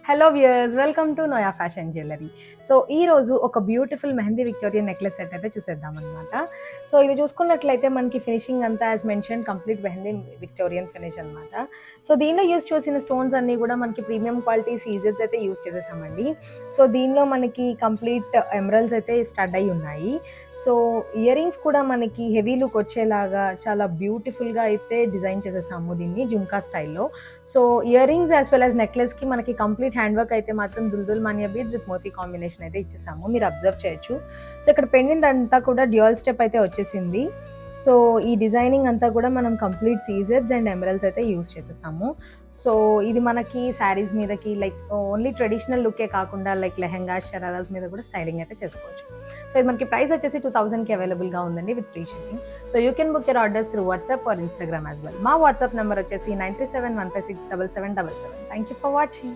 Hello viewers, welcome to Noah fashion jewellery. So ఈరోజు ఒక beautiful mehndi Victorian necklace set అయితే చూసేద్దాం అనమాట. సో ఇది చూసుకున్నట్లయితే మనకి ఫినిషింగ్ అంతా as mention complete mehndi Victorian finish అనమాట. సో దీనిలో యూస్ చేసిన స్టోన్స్ అన్నీ కూడా మనకి ప్రీమియం క్వాలిటీ సీజెడ్స్ అయితే యూస్ చేసేసామండి. సో దీనిలో మనకి కంప్లీట్ ఎమరల్స్ అయితే స్టడ్ అయి ఉన్నాయి. సో ఇయర్ రింగ్స్ కూడా మనకి హెవీ లుక్ వచ్చేలాగా చాలా బ్యూటిఫుల్గా అయితే డిజైన్ చేసేసాము దీన్ని జుంకా స్టైల్లో. So ear rings as well as నెక్లెస్కి మనకి కంప్లీట్ హ్యాండ్ వర్క్ అయితే మాత్రం దుల్దుల్ మానియా బీడ్స్ విత్ మోతీ కాంబినేషన్ అయితే ఇచ్చేసాము, మీరు అబ్జర్వ్ చేయొచ్చు. సో ఇక్కడ పెండెంట్ అంతా కూడా డ్యూయల్ స్టెప్ అయితే వచ్చేసింది. సో ఈ డిజైనింగ్ అంతా కూడా మనం కంప్లీట్ సీజెడ్స్ అండ్ ఎమరల్స్ అయితే యూస్ చేసేసాము. సో ఇది మనకి శారీస్ మీదకి లైక్ ఓన్లీ ట్రెడిషనల్ లుక్కే కాకుండా లైక్ లెహెంగా షరారాస్ మీద కూడా స్టైలింగ్ అయితే చేసుకోవచ్చు. సో ఇది మనకి ప్రైస్ వచ్చేసి 2000కి అవైలబుల్గా ఉందండి with free shipping. So you can book your orders through WhatsApp or Instagram as well. మా వాట్సాప్ నెంబర్ వచ్చేసి 9371567777. Thank you for watching.